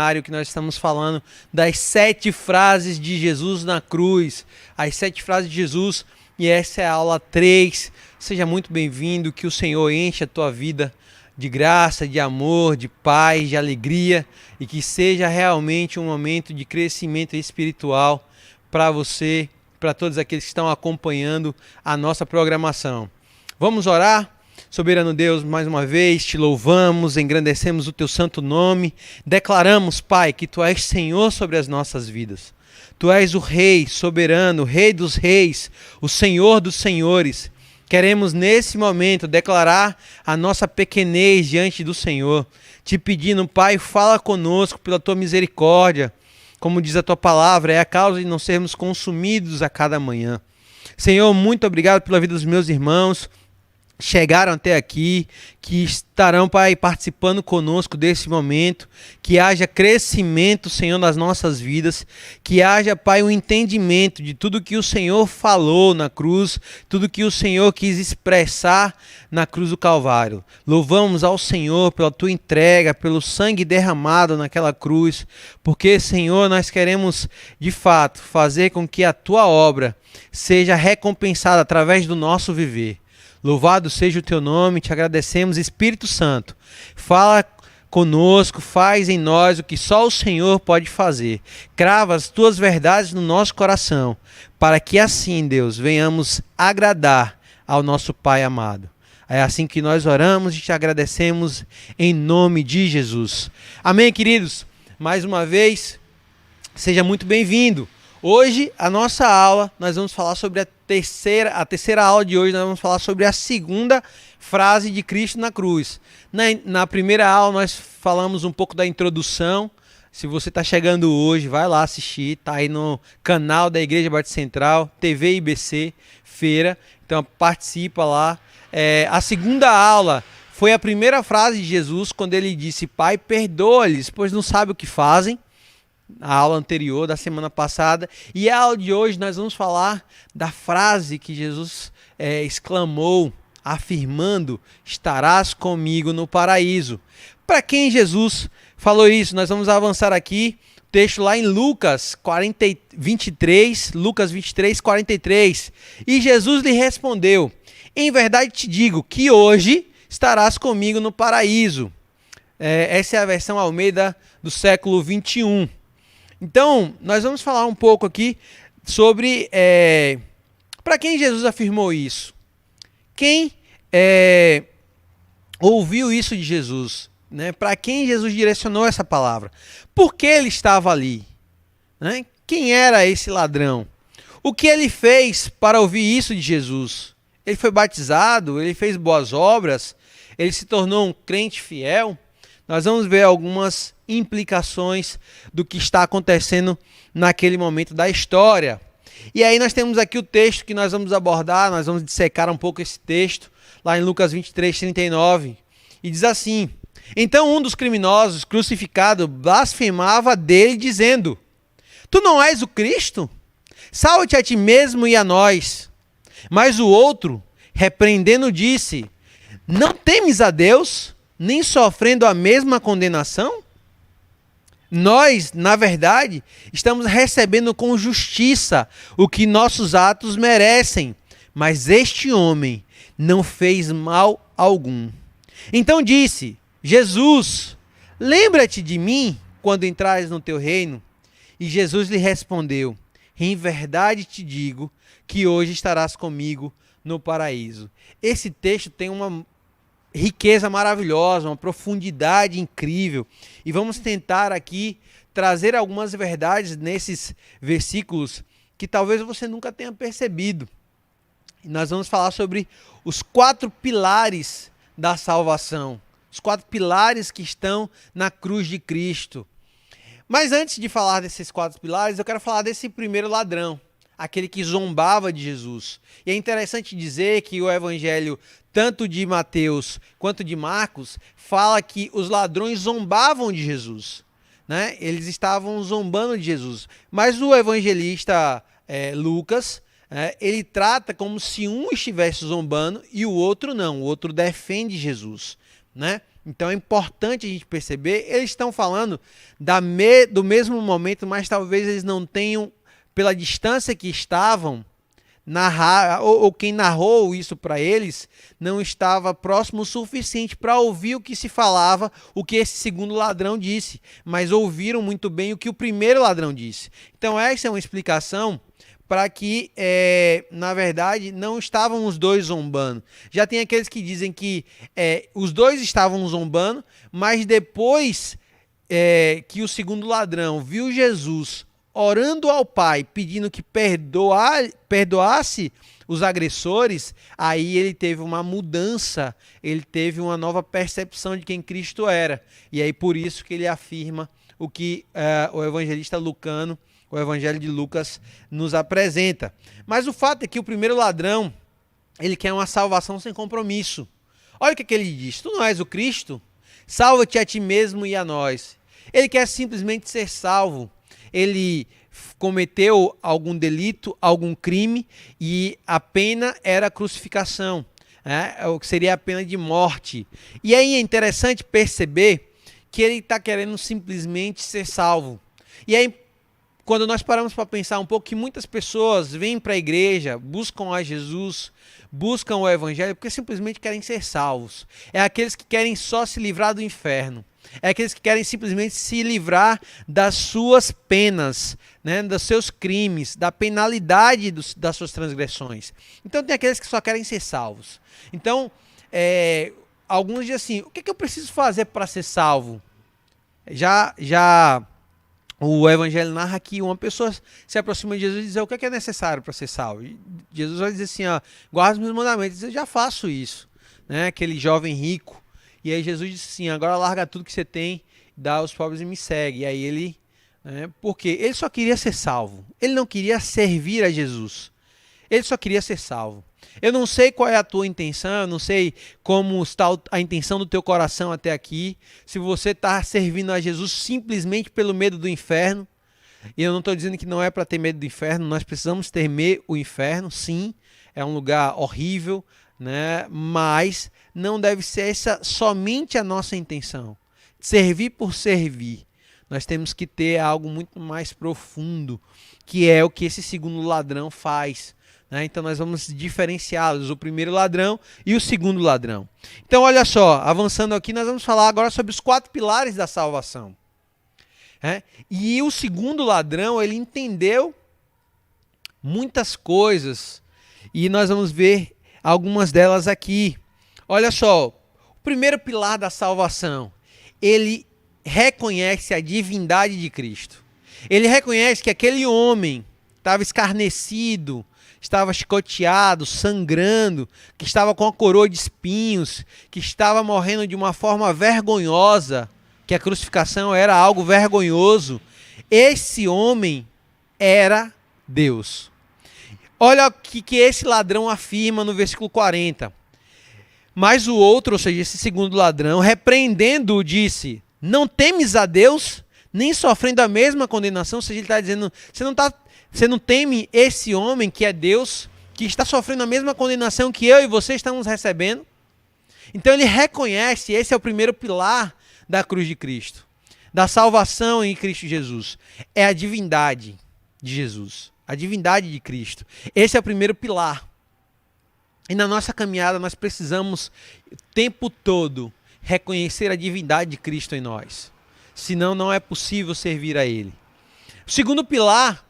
seminário que nós estamos falando das 7 frases de Jesus na cruz. As 7 frases de Jesus, e essa é a aula 3. Seja muito bem-vindo, que o Senhor enche a tua vida de graça, de amor, de paz, de alegria, e que seja realmente um momento de crescimento espiritual para você, para todos aqueles que estão acompanhando a nossa programação. Vamos orar? Soberano Deus, mais uma vez te louvamos, engrandecemos o teu santo nome, declaramos, Pai, que tu és Senhor sobre as nossas vidas. Tu és o Rei soberano, o Rei dos reis, o Senhor dos senhores. Queremos nesse momento declarar a nossa pequenez diante do Senhor, te pedindo, Pai, fala conosco pela tua misericórdia. Como diz a tua palavra, é a causa de não sermos consumidos a cada manhã. Senhor, muito obrigado pela vida dos meus irmãos, chegaram até aqui, que estarão, Pai, participando conosco desse momento, que haja crescimento, Senhor, nas nossas vidas, que haja, Pai, um entendimento de tudo que o Senhor falou na cruz, tudo que o Senhor quis expressar na cruz do Calvário. Louvamos ao Senhor pela tua entrega, pelo sangue derramado naquela cruz, porque, Senhor, nós queremos, de fato, fazer com que a tua obra seja recompensada através do nosso viver. Louvado seja o teu nome, te agradecemos, Espírito Santo. Fala conosco, faz em nós o que só o Senhor pode fazer. Crava as tuas verdades no nosso coração, para que assim, Deus, venhamos agradar ao nosso Pai amado. É assim que nós oramos e te agradecemos em nome de Jesus. Amém, queridos? Mais uma vez, seja muito bem-vindo. Hoje, a nossa aula, nós vamos falar sobre a terceira aula de hoje, nós vamos falar sobre a segunda frase de Cristo na cruz. Na primeira aula, nós falamos um pouco da introdução. Se você está chegando hoje, vai lá assistir, está aí no canal da Igreja Batista Central, TV IBC, Feira, então participa lá. A segunda aula foi a primeira frase de Jesus, quando ele disse, Pai, perdoa-lhes, pois não sabem o que fazem. A aula anterior, da semana passada, e a aula de hoje nós vamos falar da frase que Jesus exclamou, afirmando, estarás comigo no paraíso. Para quem Jesus falou isso? Nós vamos avançar aqui, texto lá em Lucas 23, 43, e Jesus lhe respondeu, em verdade te digo que hoje estarás comigo no paraíso. Essa é a versão Almeida do século 21. Então, nós vamos falar um pouco aqui sobre para quem Jesus afirmou isso. Quem ouviu isso de Jesus? Né? Para quem Jesus direcionou essa palavra? Por que ele estava ali? Né? Quem era esse ladrão? O que ele fez para ouvir isso de Jesus? Ele foi batizado? Ele fez boas obras? Ele se tornou um crente fiel? Nós vamos ver algumas implicações do que está acontecendo naquele momento da história. E aí nós temos aqui o texto que nós vamos abordar, nós vamos dissecar um pouco esse texto, lá em Lucas 23, 39, e diz assim, então um dos criminosos crucificado blasfemava dele, dizendo, tu não és o Cristo? Salva-te a ti mesmo e a nós. Mas o outro, repreendendo, disse, não temes a Deus, nem sofrendo a mesma condenação? Nós, na verdade, estamos recebendo com justiça o que nossos atos merecem, mas este homem não fez mal algum. Então disse, Jesus, lembra-te de mim quando entrares no teu reino? E Jesus lhe respondeu, em verdade te digo que hoje estarás comigo no paraíso. Esse texto tem uma riqueza maravilhosa, uma profundidade incrível. E vamos tentar aqui trazer algumas verdades nesses versículos que talvez você nunca tenha percebido. E nós vamos falar sobre os 4 pilares da salvação. Os 4 pilares que estão na cruz de Cristo. Mas antes de falar desses 4 pilares, eu quero falar desse primeiro ladrão, aquele que zombava de Jesus. E é interessante dizer que o evangelho, tanto de Mateus quanto de Marcos, fala que os ladrões zombavam de Jesus. Né? Eles estavam zombando de Jesus. Mas o evangelista Lucas, ele trata como se um estivesse zombando e o outro não. O outro defende Jesus. Né? Então é importante a gente perceber, eles estão falando do mesmo momento, mas talvez eles não tenham, pela distância que estavam, ou quem narrou isso para eles não estava próximo o suficiente para ouvir o que se falava, o que esse segundo ladrão disse, mas ouviram muito bem o que o primeiro ladrão disse. Então essa é uma explicação para que, na verdade, não estavam os dois zombando. Já tem aqueles que dizem que os dois estavam zombando, mas depois que o segundo ladrão viu Jesus orando ao Pai, pedindo que perdoasse os agressores, aí ele teve uma mudança, ele teve uma nova percepção de quem Cristo era. E aí por isso que ele afirma o que o evangelista Lucano, o Evangelho de Lucas, nos apresenta. Mas o fato é que o primeiro ladrão, ele quer uma salvação sem compromisso. Olha o que ele diz: tu não és o Cristo? Salva-te a ti mesmo e a nós. Ele quer simplesmente ser salvo. Ele cometeu algum delito, algum crime, e a pena era a crucificação, o que seria a pena de morte. E aí é interessante perceber que ele está querendo simplesmente ser salvo. E aí, quando nós paramos para pensar um pouco, que muitas pessoas vêm para a igreja, buscam a Jesus, buscam o evangelho, porque simplesmente querem ser salvos. É aqueles que querem só se livrar do inferno. É aqueles que querem simplesmente se livrar das suas penas, dos seus crimes, da penalidade das suas transgressões. Então tem aqueles que só querem ser salvos. Então, alguns dizem assim: o que eu preciso fazer para ser salvo? Já o evangelho narra que uma pessoa se aproxima de Jesus e diz: o que é necessário para ser salvo? E Jesus vai dizer assim: guarda os meus mandamentos. Eu já faço isso. Aquele jovem rico. E aí Jesus disse assim: agora larga tudo que você tem, dá aos pobres e me segue. E aí ele, porque ele só queria ser salvo. Ele não queria servir a Jesus. Ele só queria ser salvo. Eu não sei qual é a tua intenção, eu não sei como está a intenção do teu coração até aqui. Se você está servindo a Jesus simplesmente pelo medo do inferno. E eu não estou dizendo que não é para ter medo do inferno. Nós precisamos temer o inferno, sim. É um lugar horrível, mas não deve ser essa somente a nossa intenção. Servir por servir. Nós temos que ter algo muito mais profundo, que é o que esse segundo ladrão faz. Então nós vamos diferenciá-los, o primeiro ladrão e o segundo ladrão. Então olha só, avançando aqui, nós vamos falar agora sobre os 4 pilares da salvação. E o segundo ladrão, ele entendeu muitas coisas, e nós vamos ver algumas delas aqui. Olha só, o primeiro pilar da salvação, ele reconhece a divindade de Cristo. Ele reconhece que aquele homem estava escarnecido, estava chicoteado, sangrando, que estava com a coroa de espinhos, que estava morrendo de uma forma vergonhosa, que a crucificação era algo vergonhoso. Esse homem era Deus. Olha o que esse ladrão afirma no versículo 40. Mas o outro, ou seja, esse segundo ladrão, repreendendo-o, disse: não temes a Deus, nem sofrendo a mesma condenação. Ou seja, ele está dizendo: você não teme esse homem que é Deus, que está sofrendo a mesma condenação que eu e você estamos recebendo? Então ele reconhece, esse é o primeiro pilar da cruz de Cristo, da salvação em Cristo Jesus. É a divindade de Jesus, a divindade de Cristo. Esse é o primeiro pilar. E na nossa caminhada nós precisamos o tempo todo reconhecer a divindade de Cristo em nós. Senão não é possível servir a Ele. O segundo pilar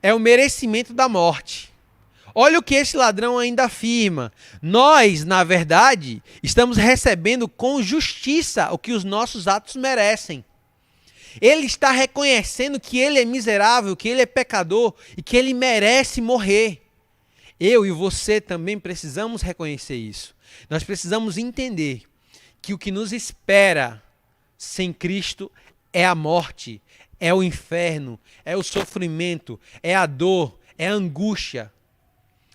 é o merecimento da morte. Olha o que esse ladrão ainda afirma. Nós, na verdade, estamos recebendo com justiça o que os nossos atos merecem. Ele está reconhecendo que ele é miserável, que ele é pecador e que ele merece morrer. Eu e você também precisamos reconhecer isso. Nós precisamos entender que o que nos espera sem Cristo é a morte, é o inferno, é o sofrimento, é a dor, é a angústia.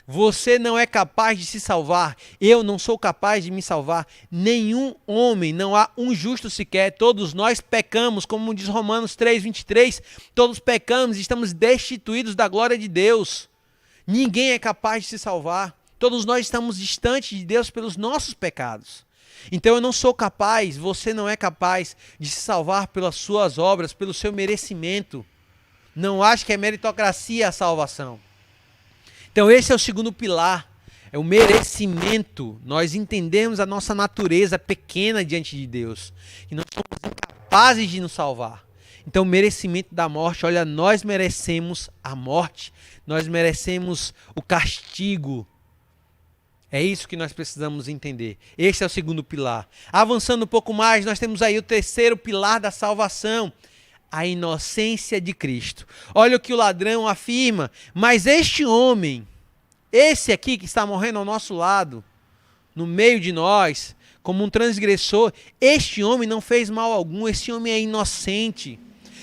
Você não é capaz de se salvar, eu não sou capaz de me salvar, nenhum homem, não há um justo sequer, todos nós pecamos, como diz Romanos 3:23, todos pecamos e estamos destituídos da glória de Deus. Ninguém é capaz de se salvar, todos nós estamos distantes de Deus pelos nossos pecados. Então eu não sou capaz, você não é capaz de se salvar pelas suas obras, pelo seu merecimento. Não acho que é meritocracia a salvação. Então esse é o segundo pilar, é o merecimento. Nós entendemos a nossa natureza pequena diante de Deus, que nós somos incapazes de nos salvar. Então o merecimento da morte, olha, nós merecemos a morte, nós merecemos o castigo. É isso que nós precisamos entender. Esse é o segundo pilar. Avançando um pouco mais, nós temos aí o terceiro pilar da salvação, a inocência de Cristo. Olha o que o ladrão afirma: mas este homem, esse aqui que está morrendo ao nosso lado, no meio de nós, como um transgressor, este homem não fez mal algum, esse homem é inocente.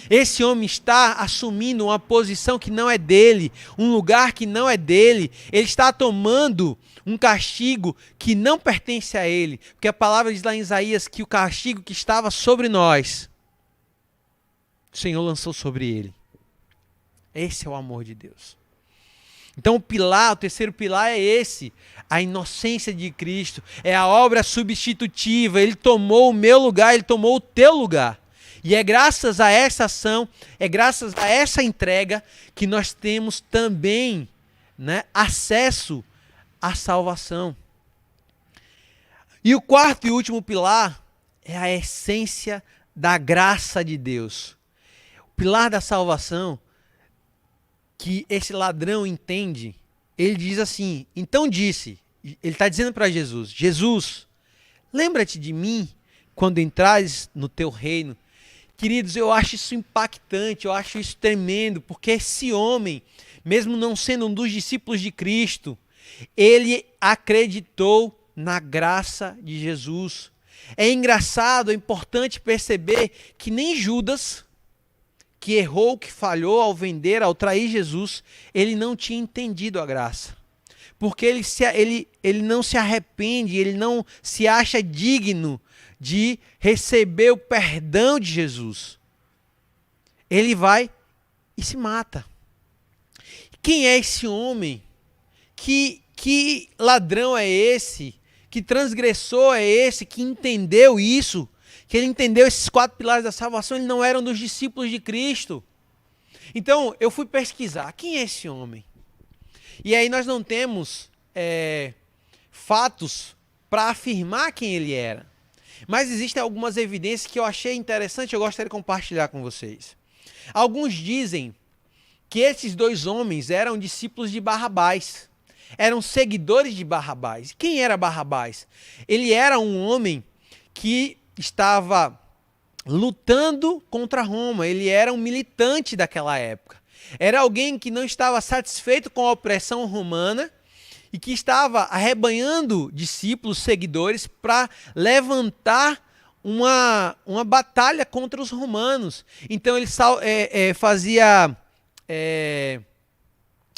Esse homem está assumindo uma posição que não é dele, um lugar que não é dele. Ele está tomando um castigo que não pertence a ele. Porque a palavra diz lá em Isaías que o castigo que estava sobre nós, o Senhor lançou sobre ele. Esse é o amor de Deus. Então o terceiro pilar é esse, a inocência de Cristo. É a obra substitutiva. Ele tomou o meu lugar, ele tomou o teu lugar. E é graças a essa ação, é graças a essa entrega que nós temos também, né, acesso à salvação. E o quarto e último pilar é a essência da graça de Deus. O pilar da salvação que esse ladrão entende, ele diz assim, então disse, ele está dizendo para Jesus, Jesus, lembra-te de mim quando entrares no teu reino. Queridos, eu acho isso impactante, eu acho isso tremendo, porque esse homem, mesmo não sendo um dos discípulos de Cristo, ele acreditou na graça de Jesus. É engraçado, é importante perceber que nem Judas, que errou, que falhou ao vender, ao trair Jesus, ele não tinha entendido a graça. Porque ele não se arrepende, ele não se acha digno de receber o perdão de Jesus. Ele vai e se mata. Quem é esse homem? Que ladrão é esse? Que transgressor é esse? Que entendeu isso? Que ele entendeu esses 4 pilares da salvação? Ele não era um dos discípulos de Cristo. Então, eu fui pesquisar. Quem é esse homem? E aí nós não temos fatos para afirmar quem ele era. Mas existem algumas evidências que eu achei interessante e eu gostaria de compartilhar com vocês. Alguns dizem que esses 2 homens eram discípulos de Barrabás. Eram seguidores de Barrabás. Quem era Barrabás? Ele era um homem que estava lutando contra Roma. Ele era um militante daquela época. Era alguém que não estava satisfeito com a opressão romana e que estava arrebanhando discípulos, seguidores, para levantar uma batalha contra os romanos. Então ele fazia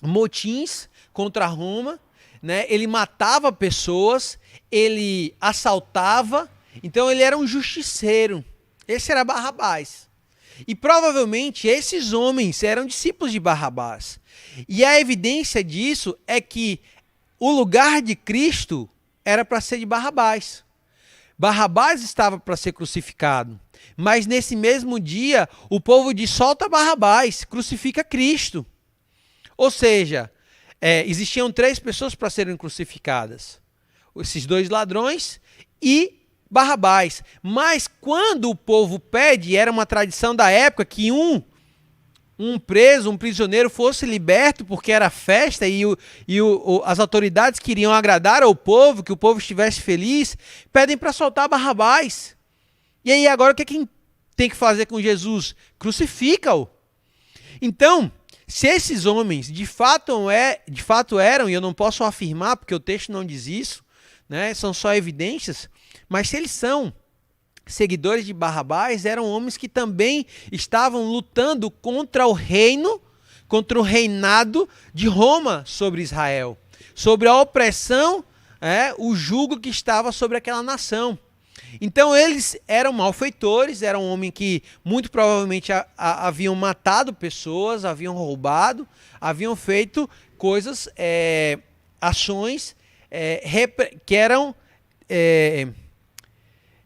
motins contra Roma, né? Ele matava pessoas, ele assaltava, então ele era um justiceiro. Esse era Barrabás. E provavelmente esses homens eram discípulos de Barrabás. E a evidência disso é que o lugar de Cristo era para ser de Barrabás. Barrabás estava para ser crucificado. Mas nesse mesmo dia, o povo diz: solta Barrabás, crucifica Cristo. Ou seja, existiam 3 pessoas para serem crucificadas. Esses 2 ladrões e Barrabás. Mas quando o povo pede, era uma tradição da época que um preso, um prisioneiro fosse liberto porque era festa e as autoridades queriam agradar ao povo, que o povo estivesse feliz, pedem para soltar Barrabás. E aí agora o que tem que fazer com Jesus? Crucifica-o. Então, se esses homens de fato eram, e eu não posso afirmar porque o texto não diz isso, né, são só evidências, mas se eles são seguidores de Barrabás, eram homens que também estavam lutando contra o reino, contra o reinado de Roma sobre Israel, sobre a opressão, o jugo que estava sobre aquela nação. Então eles eram malfeitores, eram homens que muito provavelmente haviam matado pessoas, haviam roubado, haviam feito coisas, ações que eram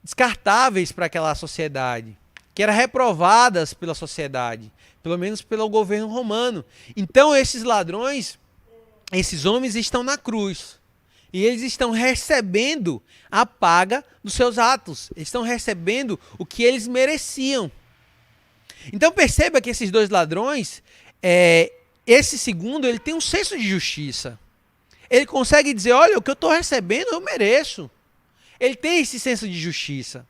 descartáveis para aquela sociedade, que eram reprovadas pela sociedade, pelo menos pelo governo romano. Então esses ladrões, esses homens estão na cruz e eles estão recebendo a paga dos seus atos, eles estão recebendo o que eles mereciam. Então perceba que esses dois ladrões, esse segundo, ele tem um senso de justiça. Ele consegue dizer, olha, o que eu estou recebendo eu mereço. Ele tem esse senso de justiça.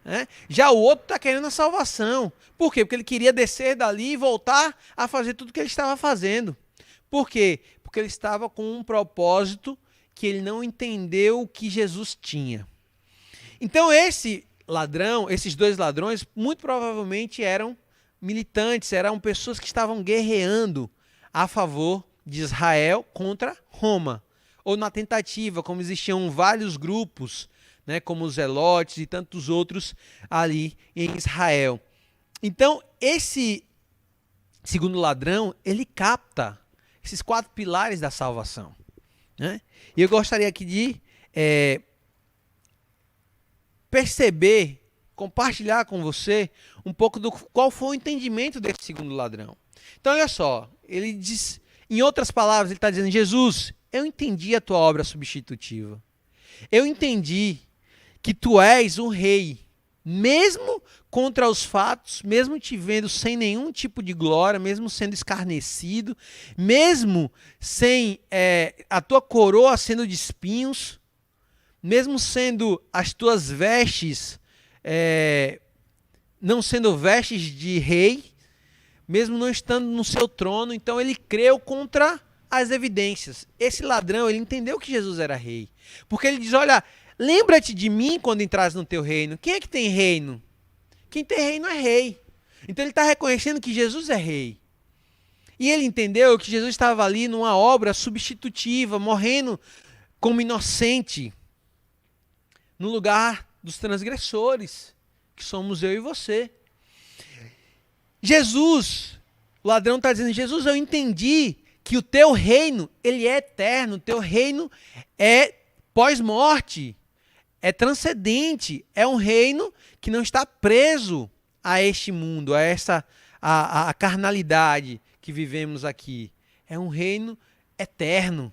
Né? Já o outro está querendo a salvação. Por quê? Porque ele queria descer dali e voltar a fazer tudo o que ele estava fazendo. Por quê? Porque ele estava com um propósito que ele não entendeu o que Jesus tinha. Então esses dois ladrões, muito provavelmente eram militantes, eram pessoas que estavam guerreando a favor de Israel contra Roma. Ou na tentativa, como existiam vários grupos, né, como os Zelotes e tantos outros ali em Israel. Então, esse segundo ladrão, ele capta esses 4 pilares da salvação. Né? E eu gostaria aqui de perceber, compartilhar com você um pouco do qual foi o entendimento desse segundo ladrão. Então, olha só, ele diz, em outras palavras, ele está dizendo, Jesus, eu entendi a tua obra substitutiva. Eu entendi que tu és um rei, mesmo contra os fatos, mesmo te vendo sem nenhum tipo de glória, mesmo sendo escarnecido, mesmo sem a tua coroa sendo de espinhos, mesmo sendo as tuas vestes não sendo vestes de rei, mesmo não estando no seu trono, então ele creu contra as evidências. Esse ladrão, ele entendeu que Jesus era rei, porque ele diz, olha, lembra-te de mim quando entras no teu reino. Quem é que tem reino? Quem tem reino é rei. Então ele está reconhecendo que Jesus é rei. E ele entendeu que Jesus estava ali numa obra substitutiva, morrendo como inocente, no lugar dos transgressores, que somos eu e você. Jesus, o ladrão está dizendo, Jesus, eu entendi que o teu reino, ele é eterno, o teu reino é pós-morte, é transcendente, é um reino que não está preso a este mundo, a essa a carnalidade que vivemos aqui. É um reino eterno.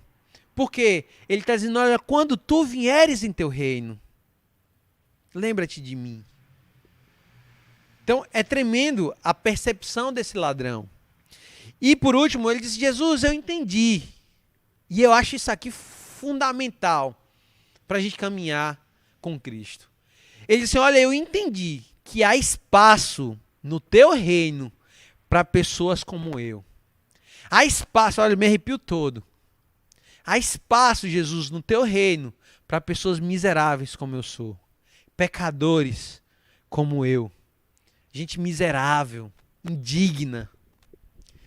Porque ele está dizendo, olha, quando tu vieres em teu reino, lembra-te de mim. Então é tremendo a percepção desse ladrão. E por último, ele diz, Jesus, eu entendi. E eu acho isso aqui fundamental para a gente caminhar com Cristo. Ele disse, olha, eu entendi que há espaço no teu reino para pessoas como eu. Há espaço, olha, eu me arrepio todo. Há espaço, Jesus, no teu reino para pessoas miseráveis como eu sou. Pecadores como eu. Gente miserável, indigna.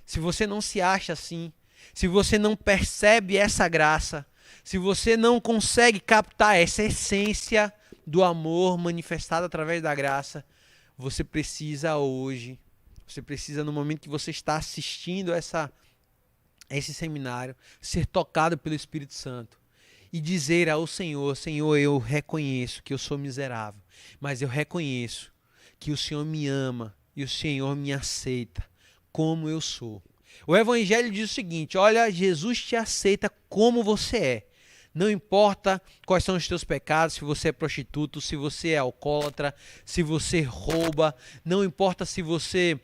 Se você não se acha assim, se você não percebe essa graça, se você não consegue captar essa essência do amor manifestado através da graça, você precisa hoje, você precisa no momento que você está assistindo esse seminário, ser tocado pelo Espírito Santo e dizer ao Senhor, Senhor, eu reconheço que eu sou miserável, mas eu reconheço que o Senhor me ama e o Senhor me aceita como eu sou. O Evangelho diz o seguinte, olha, Jesus te aceita como você é. Não importa quais são os teus pecados, se você é prostituto, se você é alcoólatra, se você rouba, não importa se você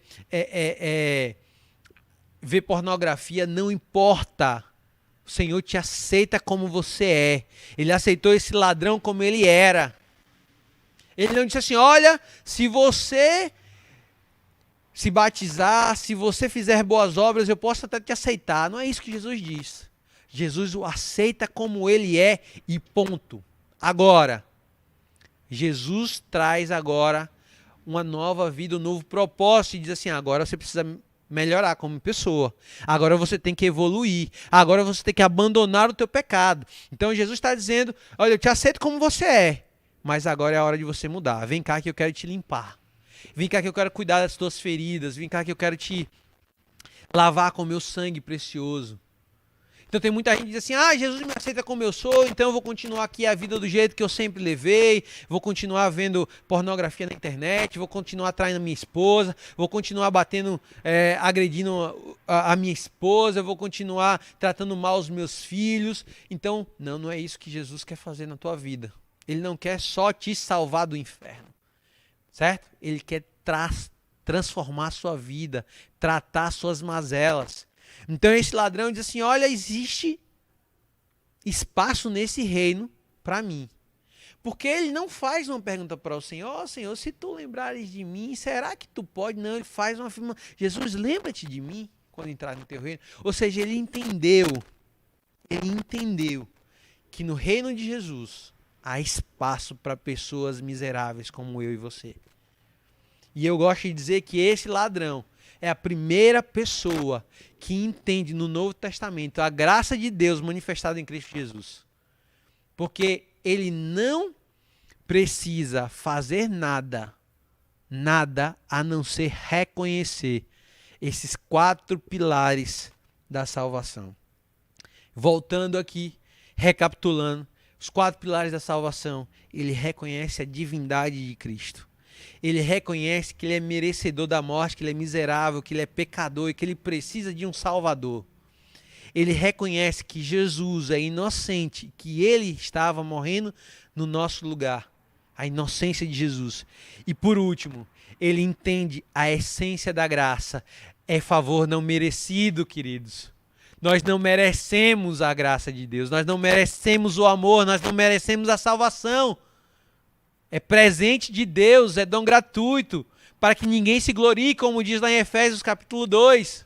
vê pornografia, não importa. O Senhor te aceita como você é. Ele aceitou esse ladrão como ele era. Ele não disse assim, olha, se você se batizar, se você fizer boas obras, eu posso até te aceitar. Não é isso que Jesus diz. Jesus o aceita como ele é e ponto. Agora, Jesus traz agora uma nova vida, um novo propósito e diz assim, agora você precisa melhorar como pessoa. Agora você tem que evoluir. Agora você tem que abandonar o teu pecado. Então Jesus está dizendo, olha, eu te aceito como você é, mas agora é a hora de você mudar. Vem cá que eu quero te limpar. Vem cá que eu quero cuidar das tuas feridas. Vem cá que eu quero te lavar com o meu sangue precioso. Então tem muita gente que diz assim, Jesus me aceita como eu sou, então eu vou continuar aqui a vida do jeito que eu sempre levei, vou continuar vendo pornografia na internet, vou continuar traindo minha esposa, vou continuar batendo, agredindo a minha esposa, vou continuar tratando mal os meus filhos. Então, não é isso que Jesus quer fazer na tua vida. Ele não quer só te salvar do inferno, certo? Ele quer transformar a sua vida, tratar suas mazelas. Então esse ladrão diz assim, olha, existe espaço nesse reino para mim. Porque ele não faz uma pergunta para o Senhor, Senhor, se tu lembrares de mim, será que tu pode? Não, ele faz uma afirmação, Jesus, lembra-te de mim quando entrar no teu reino. Ou seja, ele entendeu que no reino de Jesus há espaço para pessoas miseráveis como eu e você. E eu gosto de dizer que esse ladrão é a primeira pessoa que entende no Novo Testamento a graça de Deus manifestada em Cristo Jesus. Porque ele não precisa fazer nada a não ser reconhecer esses 4 pilares da salvação. Voltando aqui, recapitulando, os 4 pilares da salvação, ele reconhece a divindade de Cristo. Ele reconhece que ele é merecedor da morte, que ele é miserável, que ele é pecador e que ele precisa de um Salvador. Ele reconhece que Jesus é inocente, que ele estava morrendo no nosso lugar. A inocência de Jesus. E por último, ele entende a essência da graça. É favor não merecido, queridos. Nós não merecemos a graça de Deus, nós não merecemos o amor, nós não merecemos a salvação. É presente de Deus, é dom gratuito, para que ninguém se glorie, como diz lá em Efésios capítulo 2.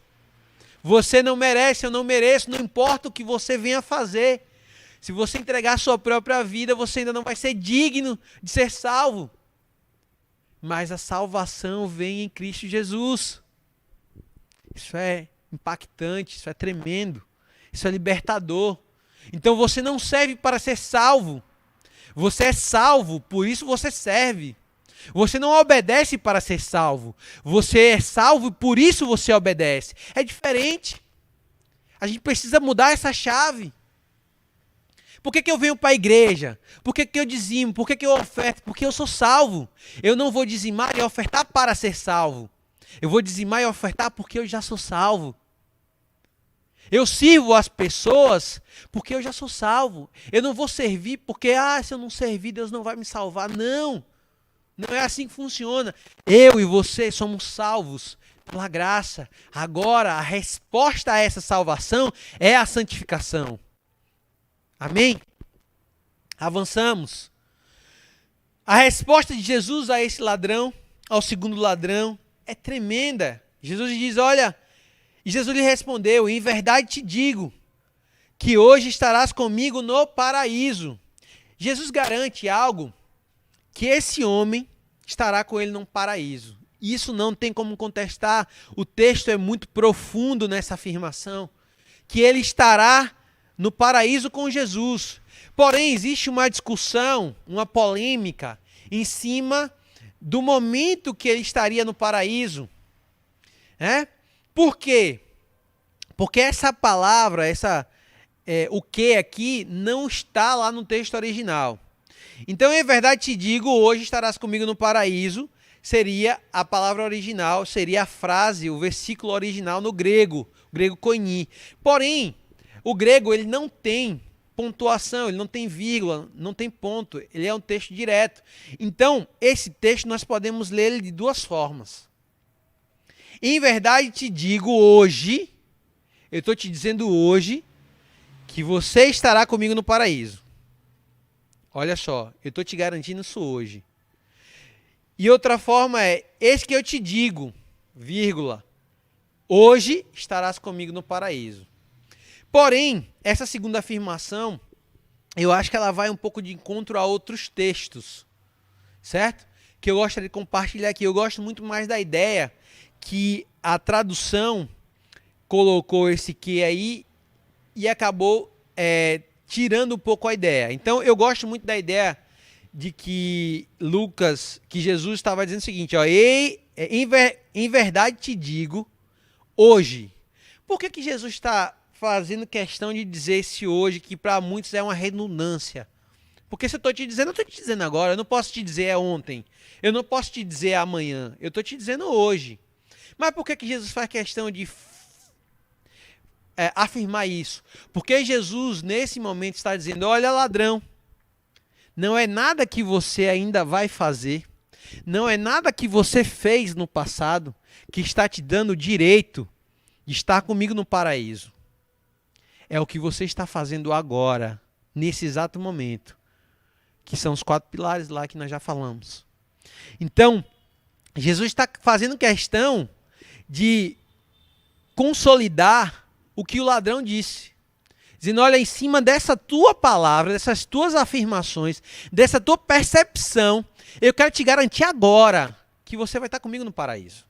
Você não merece, eu não mereço, não importa o que você venha fazer. Se você entregar a sua própria vida, você ainda não vai ser digno de ser salvo. Mas a salvação vem em Cristo Jesus. Isso é impactante, isso é tremendo, isso é libertador. Então você não serve para ser salvo. Você é salvo, por isso você serve. Você não obedece para ser salvo. Você é salvo e por isso você obedece. É diferente. A gente precisa mudar essa chave. Por que eu venho para a igreja? Por que eu dizimo? Por que eu oferto? Porque eu sou salvo. Eu não vou dizimar e ofertar para ser salvo. Eu vou dizimar e ofertar porque eu já sou salvo. Eu sirvo as pessoas porque eu já sou salvo. Eu não vou servir porque, se eu não servir, Deus não vai me salvar. Não. Não é assim que funciona. Eu e você somos salvos pela graça. Agora, a resposta a essa salvação é a santificação. Amém? Avançamos. A resposta de Jesus a esse ladrão, ao segundo ladrão, é tremenda. Jesus diz, olha... E Jesus lhe respondeu, em verdade te digo, que hoje estarás comigo no paraíso. Jesus garante algo, que esse homem estará com ele no paraíso. Isso não tem como contestar, o texto é muito profundo nessa afirmação, que ele estará no paraíso com Jesus. Porém, existe uma discussão, uma polêmica, em cima do momento que ele estaria no paraíso. Por quê? Porque essa palavra, o que aqui, não está lá no texto original. Então, em verdade te digo, hoje estarás comigo no paraíso, seria a palavra original, seria a frase, o versículo original no grego koine. Porém, o grego ele não tem pontuação, ele não tem vírgula, não tem ponto, ele é um texto direto. Então, esse texto nós podemos ler ele de 2 formas. Em verdade te digo hoje, eu estou te dizendo hoje, que você estará comigo no paraíso. Olha só, eu estou te garantindo isso hoje. E outra forma é, eis que eu te digo, vírgula, hoje estarás comigo no paraíso. Porém, essa segunda afirmação, eu acho que ela vai um pouco de encontro a outros textos, certo? Que eu gostaria de compartilhar aqui. Eu gosto muito mais da ideia que a tradução colocou esse que aí e acabou tirando um pouco a ideia. Então, eu gosto muito da ideia de que Jesus estava dizendo o seguinte, ó, em verdade te digo, hoje. Por que Jesus está fazendo questão de dizer esse hoje, que para muitos é uma redundância. Porque se eu estou te dizendo, eu estou te dizendo agora, eu não posso te dizer ontem, eu não posso te dizer amanhã, eu estou te dizendo hoje. Mas por que Jesus faz questão de afirmar isso? Porque Jesus, nesse momento, está dizendo, olha, ladrão, não é nada que você ainda vai fazer, não é nada que você fez no passado que está te dando o direito de estar comigo no paraíso. É o que você está fazendo agora, nesse exato momento, que são os 4 pilares lá que nós já falamos. Então, Jesus está fazendo questão de consolidar o que o ladrão disse. Dizendo, olha, em cima dessa tua palavra, dessas tuas afirmações, dessa tua percepção, eu quero te garantir agora que você vai estar comigo no paraíso.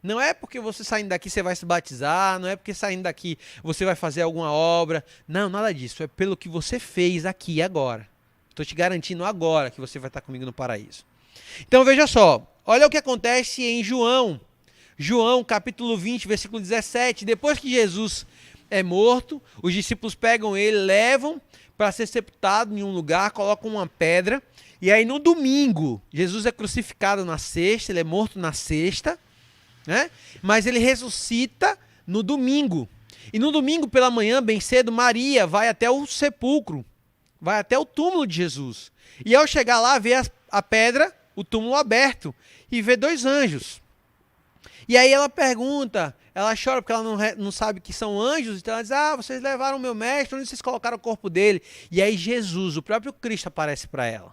Não é porque você saindo daqui você vai se batizar, não é porque saindo daqui você vai fazer alguma obra. Não, nada disso. É pelo que você fez aqui e agora. Estou te garantindo agora que você vai estar comigo no paraíso. Então veja só, olha o que acontece em João. João capítulo 20, versículo 17. Depois que Jesus é morto, os discípulos pegam ele, levam para ser sepultado em um lugar, colocam uma pedra. E aí no domingo, Jesus é crucificado na sexta, ele é morto na sexta. Né? Mas ele ressuscita no domingo. E no domingo pela manhã, bem cedo, Maria vai até o sepulcro, vai até o túmulo de Jesus. E ao chegar lá, vê a pedra, o túmulo aberto, e vê 2 anjos. E aí ela pergunta, ela chora porque ela não sabe que são anjos, então ela diz, vocês levaram o meu mestre, onde vocês colocaram o corpo dele? E aí Jesus, o próprio Cristo, aparece para ela.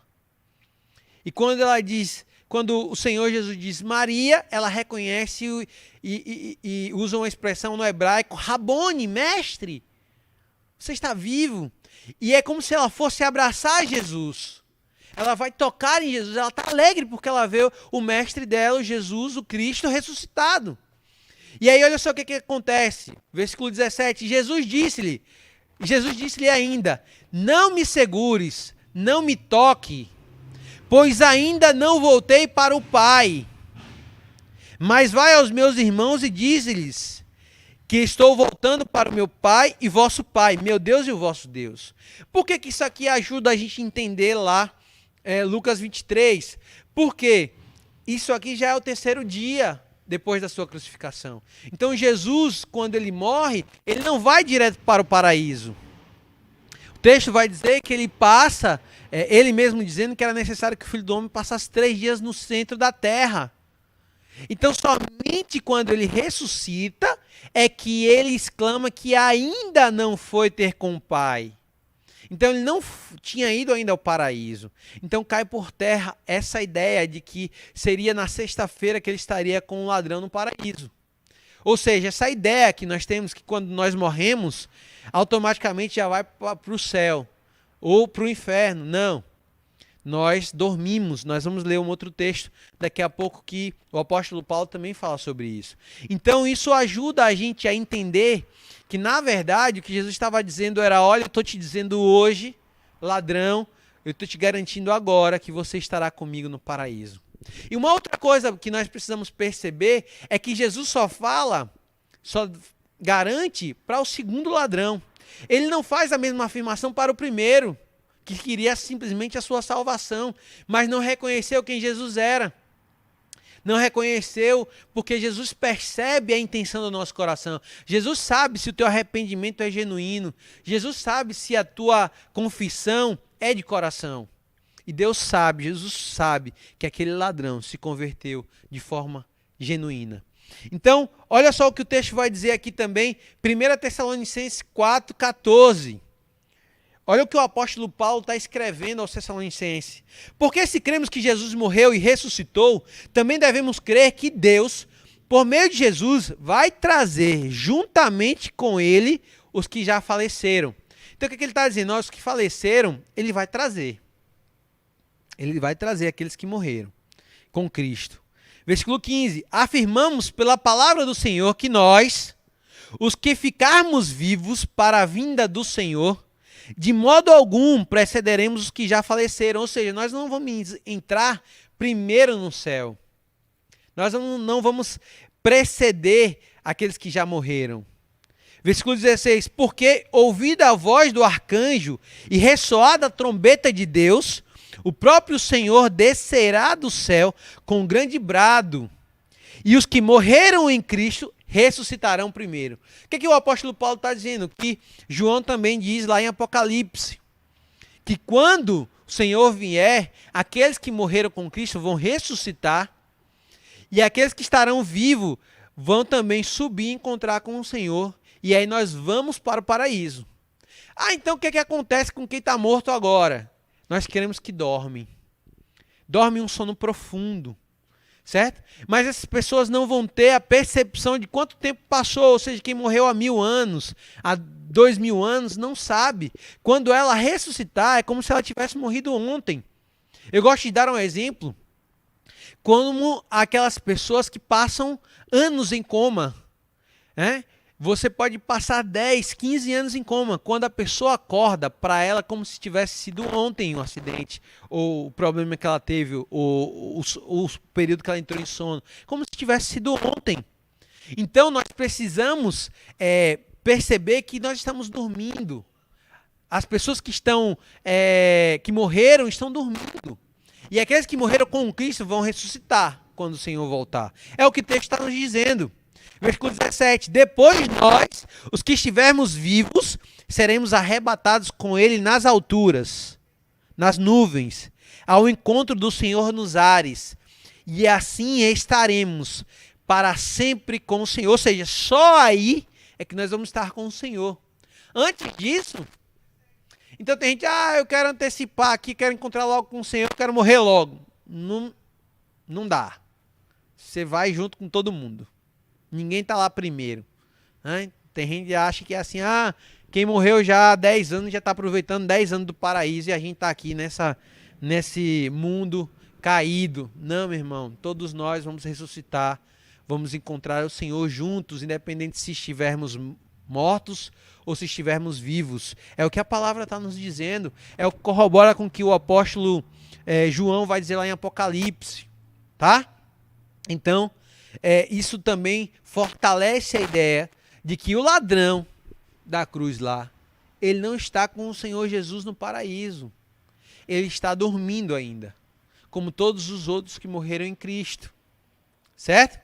E quando ela diz... Quando o Senhor Jesus diz Maria, ela reconhece e usa uma expressão no hebraico, Rabone, mestre, você está vivo. E é como se ela fosse abraçar Jesus. Ela vai tocar em Jesus, ela está alegre porque ela vê o mestre dela, o Jesus, o Cristo ressuscitado. E aí olha só o que acontece, versículo 17, Jesus disse-lhe ainda, não me segures, não me toque, pois ainda não voltei para o Pai. Mas vai aos meus irmãos e dize-lhes que estou voltando para o meu Pai e vosso Pai, meu Deus e o vosso Deus. Por que isso aqui ajuda a gente a entender lá Lucas 23? Porque isso aqui já é o 3º dia depois da sua crucificação. Então Jesus, quando ele morre, ele não vai direto para o paraíso. O texto vai dizer que ele passa... ele mesmo dizendo que era necessário que o Filho do Homem passasse 3 dias no centro da terra. Então, somente quando ele ressuscita, é que ele exclama que ainda não foi ter com o Pai. Então, ele não tinha ido ainda ao paraíso. Então, cai por terra essa ideia de que seria na sexta-feira que ele estaria com o ladrão no paraíso. Ou seja, essa ideia que nós temos que quando nós morremos, automaticamente já vai para o céu. Ou para o inferno. Não. Nós dormimos. Nós vamos ler um outro texto daqui a pouco que o apóstolo Paulo também fala sobre isso. Então isso ajuda a gente a entender que na verdade o que Jesus estava dizendo era, olha, eu estou te dizendo hoje, ladrão, eu estou te garantindo agora que você estará comigo no paraíso. E uma outra coisa que nós precisamos perceber é que Jesus só garante para o segundo ladrão. Ele não faz a mesma afirmação para o primeiro, que queria simplesmente a sua salvação, mas não reconheceu quem Jesus era. Não reconheceu porque Jesus percebe a intenção do nosso coração. Jesus sabe se o teu arrependimento é genuíno. Jesus sabe se a tua confissão é de coração. E Deus sabe, Jesus sabe que aquele ladrão se converteu de forma genuína. Então, olha só o que o texto vai dizer aqui também, 1 Tessalonicenses 4,14. Olha o que o apóstolo Paulo está escrevendo aos Tessalonicenses. Porque se cremos que Jesus morreu e ressuscitou, também devemos crer que Deus, por meio de Jesus, vai trazer juntamente com ele os que já faleceram. Então, o que ele está dizendo? Os que faleceram, ele vai trazer. Ele vai trazer aqueles que morreram com Cristo. Versículo 15, afirmamos pela palavra do Senhor que nós, os que ficarmos vivos para a vinda do Senhor, de modo algum precederemos os que já faleceram. Ou seja, nós não vamos entrar primeiro no céu. Nós não vamos preceder aqueles que já morreram. Versículo 16: porque ouvida a voz do arcanjo e ressoada a trombeta de Deus, o próprio Senhor descerá do céu com um grande brado, e os que morreram em Cristo ressuscitarão primeiro. O que o apóstolo Paulo está dizendo? Que João também diz lá em Apocalipse, que quando o Senhor vier, aqueles que morreram com Cristo vão ressuscitar, e aqueles que estarão vivos vão também subir e encontrar com o Senhor, e aí nós vamos para o paraíso. Então o que acontece com quem está morto agora? Nós queremos que dorme um sono profundo, certo? Mas essas pessoas não vão ter a percepção de quanto tempo passou, ou seja, quem morreu há 1000 anos, há 2000 anos, não sabe. Quando ela ressuscitar, é como se ela tivesse morrido ontem. Eu gosto de dar um exemplo, como aquelas pessoas que passam anos em coma, né? Você pode passar 10, 15 anos em coma. Quando a pessoa acorda, para ela como se tivesse sido ontem um acidente, ou o problema que ela teve, ou o período que ela entrou em sono, como se tivesse sido ontem. Então nós precisamos perceber que nós estamos dormindo. As pessoas que que morreram estão dormindo. E aqueles que morreram com Cristo vão ressuscitar quando o Senhor voltar. É o que o texto está nos dizendo. Versículo 17: depois nós, os que estivermos vivos, seremos arrebatados com ele nas alturas, nas nuvens, ao encontro do Senhor nos ares, e assim estaremos para sempre com o Senhor. Ou seja, só aí é que nós vamos estar com o Senhor. Antes disso, então tem gente, eu quero antecipar aqui, quero encontrar logo com o Senhor, quero morrer logo. Não dá. Você vai junto com todo mundo. Ninguém está lá primeiro. Né? Tem gente que acha que é assim, quem morreu já há 10 anos já está aproveitando 10 anos do paraíso e a gente está aqui nesse mundo caído. Não, meu irmão, todos nós vamos ressuscitar, vamos encontrar o Senhor juntos, independente se estivermos mortos ou se estivermos vivos. É o que a palavra está nos dizendo, é o que corrobora com o que o apóstolo João vai dizer lá em Apocalipse. Tá? Então, isso também fortalece a ideia de que o ladrão da cruz lá, ele não está com o Senhor Jesus no paraíso. Ele está dormindo ainda, como todos os outros que morreram em Cristo. Certo?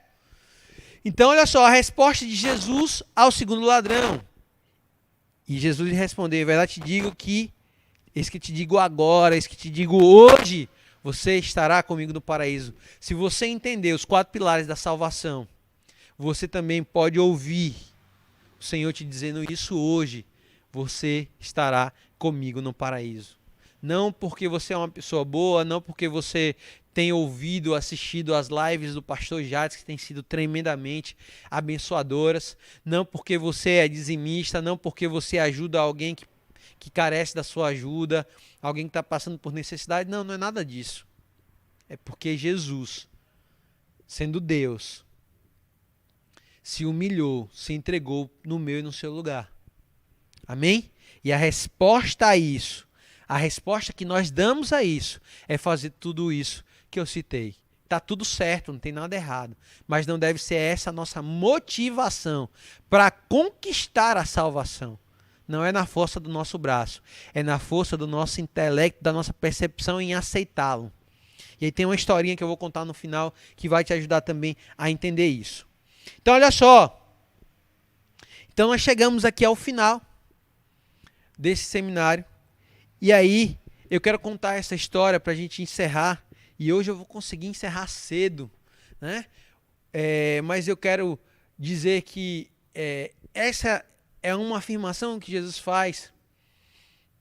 Então, olha só, a resposta de Jesus ao segundo ladrão. E Jesus lhe respondeu: em verdade te digo que, eis que te digo agora, eis que te digo hoje, você estará comigo no paraíso. Se você entender os 4 pilares da salvação, você também pode ouvir o Senhor te dizendo isso hoje. Você estará comigo no paraíso. Não porque você é uma pessoa boa, não porque você tem assistido as lives do pastor Jades, que têm sido tremendamente abençoadoras, não porque você é dizimista, não porque você ajuda alguém que carece da sua ajuda, alguém que está passando por necessidade. Não é nada disso. É porque Jesus, sendo Deus, se humilhou, se entregou no meu e no seu lugar. Amém? E a resposta a isso, a resposta que nós damos a isso, é fazer tudo isso que eu citei. Está tudo certo, não tem nada errado. Mas não deve ser essa a nossa motivação para conquistar a salvação. Não é na força do nosso braço, é na força do nosso intelecto, da nossa percepção em aceitá-lo. E aí tem uma historinha que eu vou contar no final que vai te ajudar também a entender isso. Então olha só. Então nós chegamos aqui ao final desse seminário. E aí eu quero contar essa história para a gente encerrar. E hoje eu vou conseguir encerrar cedo, né? Mas eu quero dizer que essa é uma afirmação que Jesus faz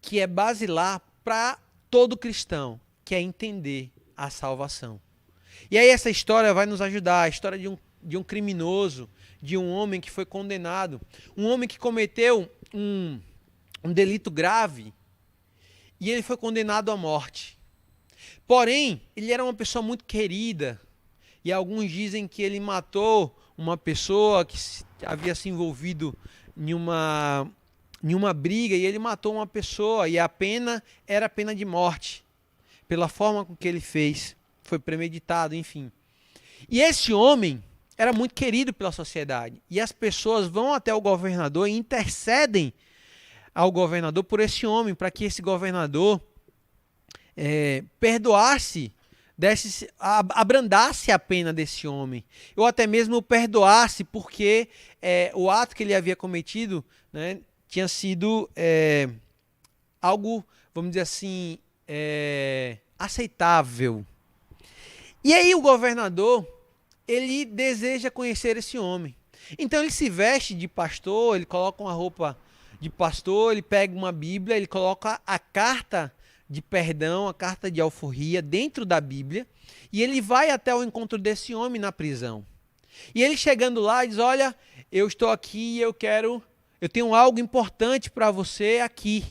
que é basilar para todo cristão, que é entender a salvação. E aí essa história vai nos ajudar, a história de um criminoso, de um homem que foi condenado, um homem que cometeu um delito grave e ele foi condenado à morte. Porém, ele era uma pessoa muito querida e alguns dizem que ele matou uma pessoa que havia se envolvido em uma briga e ele matou uma pessoa e a pena era a pena de morte. Pela forma com que ele fez, foi premeditado, enfim. E esse homem, era muito querido pela sociedade. E as pessoas vão até o governador e intercedem ao governador por esse homem, para que esse governador perdoasse, abrandasse a pena desse homem, ou até mesmo o perdoasse, porque o ato que ele havia cometido, né, tinha sido algo, vamos dizer assim, aceitável. E aí o governador, ele deseja conhecer esse homem. Então ele se veste de pastor, ele coloca uma roupa de pastor, ele pega uma Bíblia, ele coloca a carta de perdão, a carta de alforria dentro da Bíblia, e ele vai até o encontro desse homem na prisão. E ele chegando lá diz: olha, eu estou aqui e eu tenho algo importante para você aqui.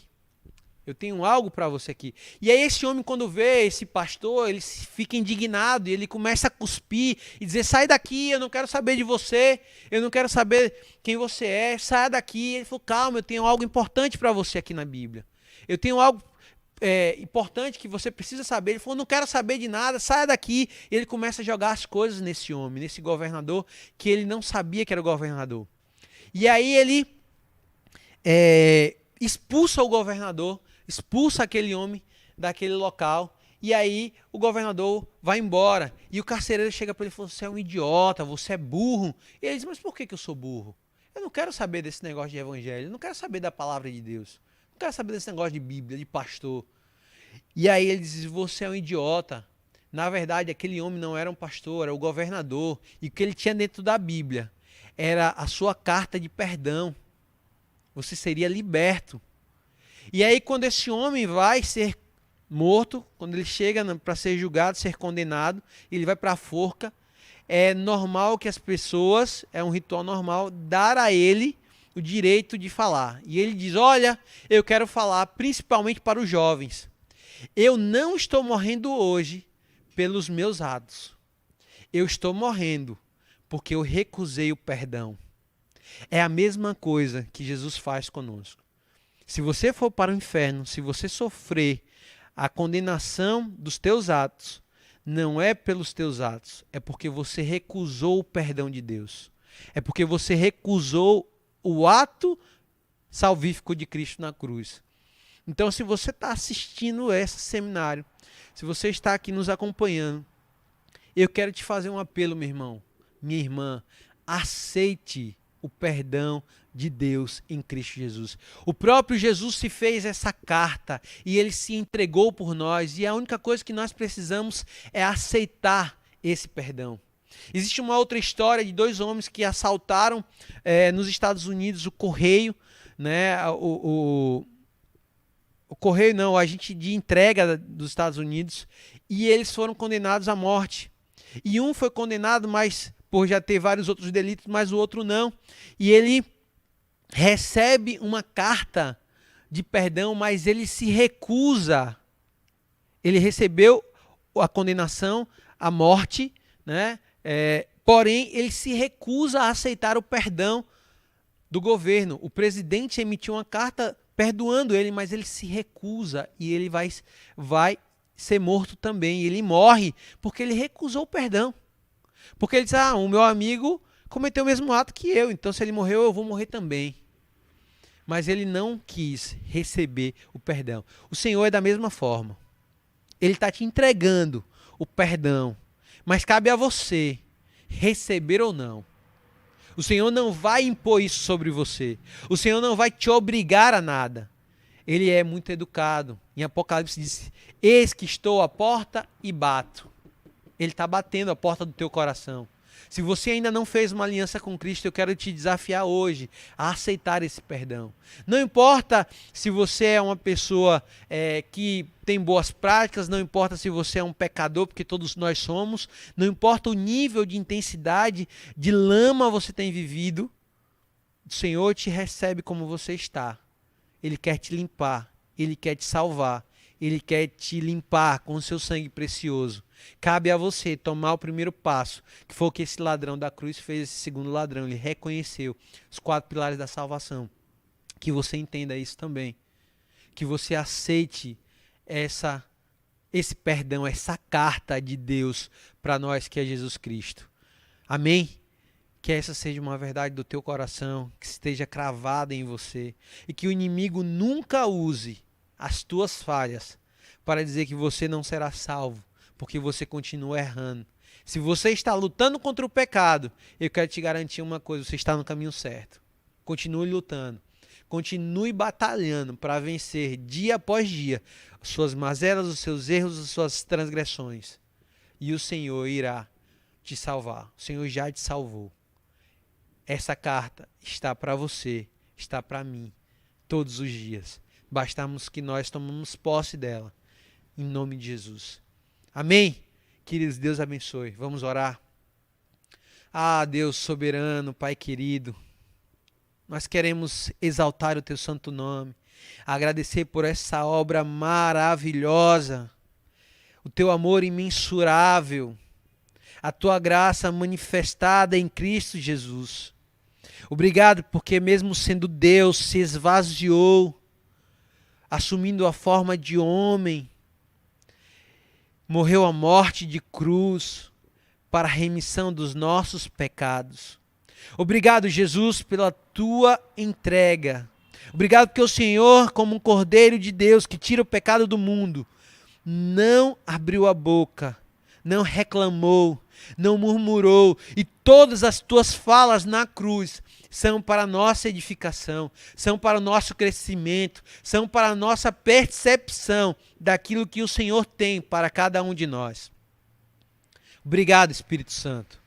Eu tenho algo para você aqui. E aí esse homem, quando vê esse pastor, ele fica indignado e ele começa a cuspir e dizer: sai daqui, eu não quero saber de você, eu não quero saber quem você é, saia daqui. Ele falou: calma, eu tenho algo importante para você aqui na Bíblia. Eu tenho algo importante que você precisa saber. Ele falou: não quero saber de nada, saia daqui. E ele começa a jogar as coisas nesse homem, nesse governador, que ele não sabia que era o governador. E aí ele expulsa o governador, expulsa aquele homem daquele local, e aí o governador vai embora. E o carcereiro chega para ele e fala: você é um idiota, você é burro. E ele diz: mas por que eu sou burro? Eu não quero saber desse negócio de evangelho, eu não quero saber da palavra de Deus, não quero saber desse negócio de Bíblia, de pastor. E aí ele diz: você é um idiota. Na verdade, aquele homem não era um pastor, era o governador. E o que ele tinha dentro da Bíblia era a sua carta de perdão. Você seria liberto. E aí, quando esse homem vai ser morto, quando ele chega para ser julgado, ser condenado, ele vai para a forca, é normal que as pessoas, é um ritual normal, dar a ele o direito de falar. E ele diz: olha, eu quero falar principalmente para os jovens. Eu não estou morrendo hoje pelos meus atos. Eu estou morrendo porque eu recusei o perdão. É a mesma coisa que Jesus faz conosco. Se você for para o inferno, se você sofrer a condenação dos teus atos, não é pelos teus atos, é porque você recusou o perdão de Deus. É porque você recusou o ato salvífico de Cristo na cruz. Então, se você está assistindo esse seminário, se você está aqui nos acompanhando, eu quero te fazer um apelo, meu irmão, minha irmã: aceite o perdão de Deus em Cristo Jesus. O próprio Jesus se fez essa carta e ele se entregou por nós, e a única coisa que nós precisamos é aceitar esse perdão. Existe uma outra história de dois homens que assaltaram nos Estados Unidos o correio, né? O correio não, o agente de entrega dos Estados Unidos, e eles foram condenados à morte. E um foi condenado, mas por já ter vários outros delitos, mas o outro não. E ele recebe uma carta de perdão, mas ele se recusa. Ele recebeu a condenação à morte, né? Porém, ele se recusa a aceitar o perdão do governo. O presidente emitiu uma carta perdoando ele, mas ele se recusa e ele vai ser morto também. Ele morre porque ele recusou o perdão. Porque ele diz: o meu amigo cometeu o mesmo ato que eu, então se ele morreu, eu vou morrer também. Mas ele não quis receber o perdão. O Senhor é da mesma forma. Ele está te entregando o perdão, mas cabe a você receber ou não. O Senhor não vai impor isso sobre você. O Senhor não vai te obrigar a nada. Ele é muito educado. Em Apocalipse diz: eis que estou à porta e bato. Ele está batendo a porta do teu coração. Se você ainda não fez uma aliança com Cristo, eu quero te desafiar hoje a aceitar esse perdão. Não importa se você é uma pessoa que tem boas práticas, não importa se você é um pecador, porque todos nós somos, não importa o nível de intensidade, de lama você tem vivido, o Senhor te recebe como você está. Ele quer te limpar, Ele quer te salvar, Ele quer te limpar com o seu sangue precioso. Cabe a você tomar o primeiro passo, que foi o que esse ladrão da cruz fez, esse segundo ladrão. Ele reconheceu os 4 pilares da salvação. Que você entenda isso também. Que você aceite esse perdão, essa carta de Deus para nós, que é Jesus Cristo. Amém? Que essa seja uma verdade do teu coração, que esteja cravada em você. E que o inimigo nunca use as tuas falhas para dizer que você não será salvo, porque você continua errando. Se você está lutando contra o pecado, eu quero te garantir uma coisa, você está no caminho certo. Continue lutando. Continue batalhando para vencer dia após dia as suas mazelas, os seus erros, as suas transgressões. E o Senhor irá te salvar. O Senhor já te salvou. Essa carta está para você, está para mim, todos os dias. Bastamos que nós tomemos posse dela, em nome de Jesus. Amém? Queridos, Deus abençoe. Vamos orar. Ah, Deus soberano, Pai querido, nós queremos exaltar o teu santo nome, agradecer por essa obra maravilhosa, o teu amor imensurável, a tua graça manifestada em Cristo Jesus. Obrigado porque mesmo sendo Deus, se esvaziou, assumindo a forma de homem, morreu a morte de cruz para a remissão dos nossos pecados. Obrigado, Jesus, pela tua entrega. Obrigado porque o Senhor, como um Cordeiro de Deus que tira o pecado do mundo, não abriu a boca, não reclamou, não murmurou, e todas as tuas falas na cruz são para a nossa edificação, são para o nosso crescimento, são para a nossa percepção daquilo que o Senhor tem para cada um de nós. Obrigado, Espírito Santo.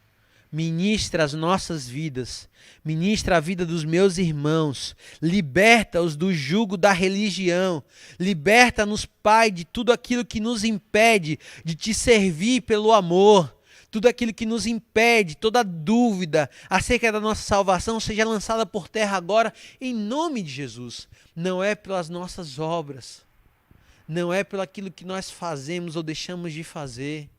Ministra as nossas vidas, ministra a vida dos meus irmãos, liberta-os do jugo da religião, liberta-nos, Pai, de tudo aquilo que nos impede de te servir pelo amor, tudo aquilo que nos impede, toda dúvida acerca da nossa salvação seja lançada por terra agora, em nome de Jesus. Não é pelas nossas obras, não é pelo aquilo que nós fazemos ou deixamos de fazer,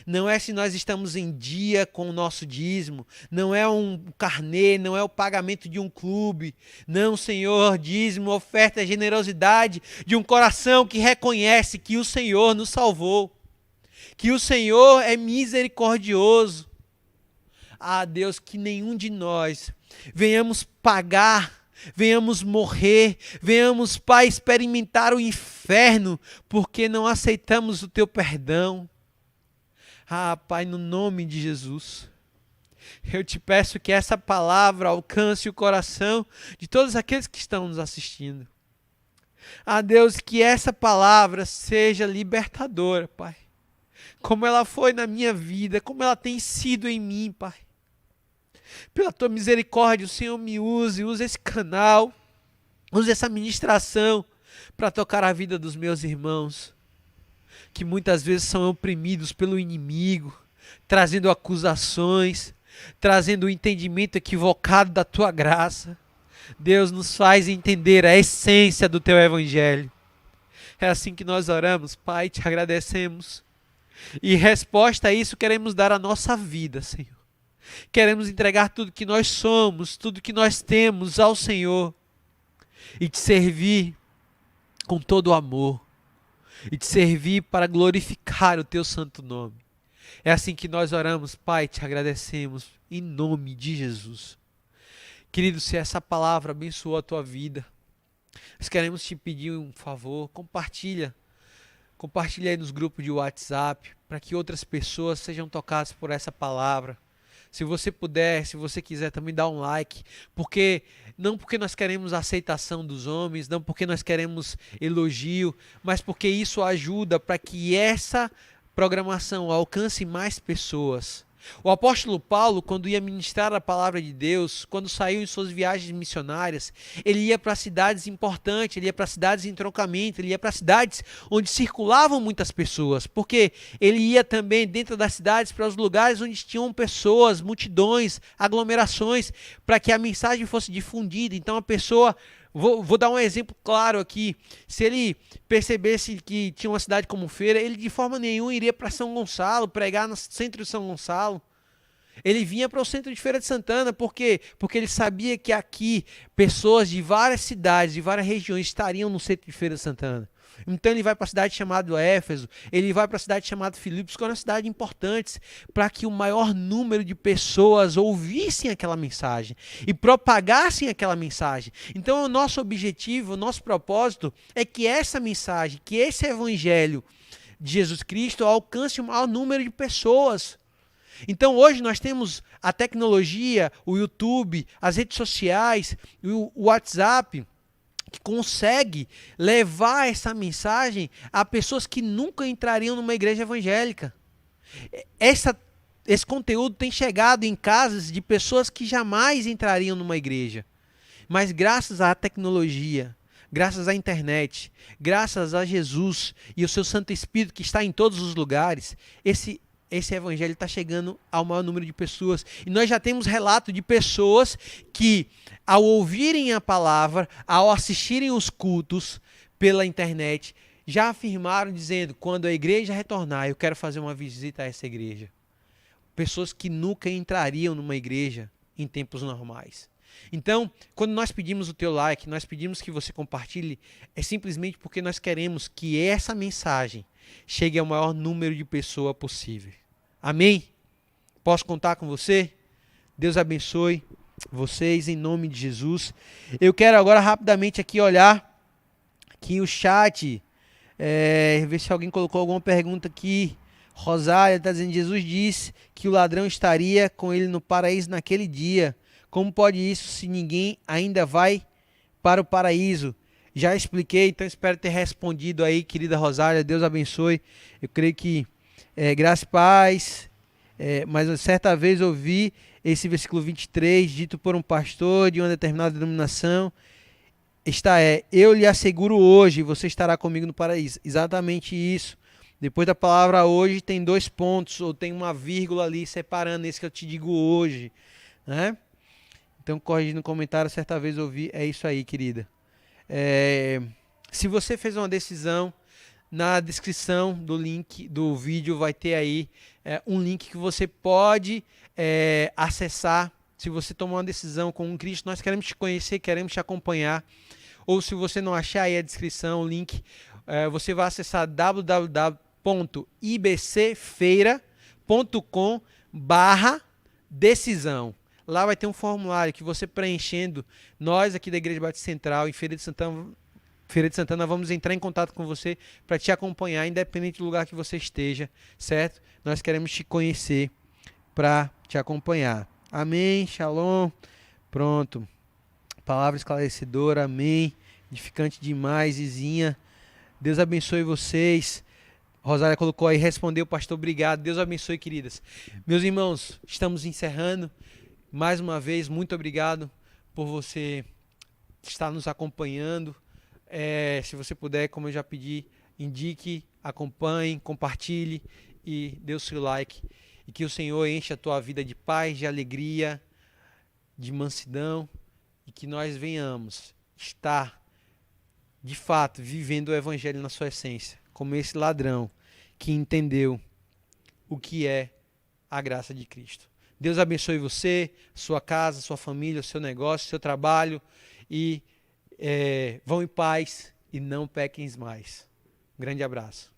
não é se nós estamos em dia com o nosso dízimo, não é um carnê, não é o pagamento de um clube, não, Senhor, dízimo, oferta, generosidade de um coração que reconhece que o Senhor nos salvou, que o Senhor é misericordioso. Ah, Deus, que nenhum de nós venhamos pagar, venhamos morrer, venhamos, Pai, experimentar o inferno, porque não aceitamos o teu perdão. Ah, Pai, no nome de Jesus, eu te peço que essa palavra alcance o coração de todos aqueles que estão nos assistindo. Ah, Deus, que essa palavra seja libertadora, Pai. Como ela foi na minha vida, como ela tem sido em mim, Pai. Pela tua misericórdia, o Senhor me use esse canal, use essa ministração para tocar a vida dos meus irmãos, que muitas vezes são oprimidos pelo inimigo, trazendo acusações, trazendo o entendimento equivocado da tua graça. Deus nos faz entender a essência do teu evangelho. É assim que nós oramos, Pai, te agradecemos. E resposta a isso queremos dar a nossa vida, Senhor. Queremos entregar tudo que nós somos, tudo que nós temos ao Senhor e te servir com todo o amor. E te servir para glorificar o teu santo nome. É assim que nós oramos, Pai, te agradecemos, em nome de Jesus. Querido, se essa palavra abençoou a tua vida, nós queremos te pedir um favor, compartilha aí nos grupos de WhatsApp, para que outras pessoas sejam tocadas por essa palavra. Se você puder, se você quiser também dá um like, não porque nós queremos a aceitação dos homens, não porque nós queremos elogio, mas porque isso ajuda para que essa programação alcance mais pessoas. O apóstolo Paulo, quando ia ministrar a palavra de Deus, quando saiu em suas viagens missionárias, ele ia para cidades importantes, ele ia para cidades em entroncamento, ele ia para cidades onde circulavam muitas pessoas, porque ele ia também dentro das cidades para os lugares onde tinham pessoas, multidões, aglomerações, para que a mensagem fosse difundida. Então a pessoa... Vou dar um exemplo claro aqui. Se ele percebesse que tinha uma cidade como Feira, ele de forma nenhuma iria para São Gonçalo, pregar no centro de São Gonçalo. Ele vinha para o centro de Feira de Santana, por quê? Porque ele sabia que aqui pessoas de várias cidades, de várias regiões estariam no centro de Feira de Santana. Então ele vai para a cidade chamada Éfeso, ele vai para a cidade chamada Filipos, que é uma cidade importante, para que o maior número de pessoas ouvissem aquela mensagem e propagassem aquela mensagem. Então o nosso objetivo, o nosso propósito é que essa mensagem, que esse evangelho de Jesus Cristo alcance o maior número de pessoas. Então hoje nós temos a tecnologia, o YouTube, as redes sociais, o WhatsApp, que consegue levar essa mensagem a pessoas que nunca entrariam numa igreja evangélica. Esse conteúdo tem chegado em casas de pessoas que jamais entrariam numa igreja. Mas graças à tecnologia, graças à internet, graças a Jesus e o seu Santo Espírito que está em todos os lugares, esse evangelho está chegando ao maior número de pessoas. E nós já temos relato de pessoas que, ao ouvirem a palavra, ao assistirem os cultos pela internet, já afirmaram dizendo, quando a igreja retornar, eu quero fazer uma visita a essa igreja. Pessoas que nunca entrariam numa igreja em tempos normais. Então, quando nós pedimos o teu like, nós pedimos que você compartilhe, é simplesmente porque nós queremos que essa mensagem chegue ao maior número de pessoas possível. Amém? Posso contar com você? Deus abençoe vocês em nome de Jesus. Eu quero agora rapidamente aqui olhar aqui o chat, ver se alguém colocou alguma pergunta aqui. Rosália está dizendo, Jesus disse que o ladrão estaria com ele no paraíso naquele dia. Como pode isso se ninguém ainda vai para o paraíso? Já expliquei, então espero ter respondido aí, querida Rosália, Deus abençoe. Eu creio que graça e paz, mas certa vez ouvi esse versículo 23, dito por um pastor de uma determinada denominação, eu lhe asseguro hoje, você estará comigo no paraíso. Exatamente isso. Depois da palavra hoje tem 2 pontos, ou tem uma vírgula ali separando esse que eu te digo hoje, né? Então, corrige no comentário, certa vez ouvi, é isso aí, querida. Se você fez uma decisão, na descrição do link do vídeo vai ter aí um link que você pode acessar. Se você tomou uma decisão com um Cristo, nós queremos te conhecer, queremos te acompanhar. Ou se você não achar aí a descrição, o link, você vai acessar www.ibcfeira.com/decisão. Lá vai ter um formulário que você preenchendo, nós aqui da Igreja Batista Central, em Feira de Santana, vamos entrar em contato com você para te acompanhar, independente do lugar que você esteja, certo? Nós queremos te conhecer para te acompanhar. Amém, shalom, pronto. Palavra esclarecedora, amém. Edificante demais, Izinha. Deus abençoe vocês. Rosália colocou aí, respondeu, pastor, obrigado. Deus abençoe, queridas. Meus irmãos, estamos encerrando. Mais uma vez, muito obrigado por você estar nos acompanhando. Se você puder, como eu já pedi, indique, acompanhe, compartilhe e dê o seu like. E que o Senhor enche a tua vida de paz, de alegria, de mansidão. E que nós venhamos estar, de fato, vivendo o Evangelho na sua essência. Como esse ladrão que entendeu o que é a graça de Cristo. Deus abençoe você, sua casa, sua família, o seu negócio, seu trabalho. E vão em paz e não pequem mais. Um grande abraço.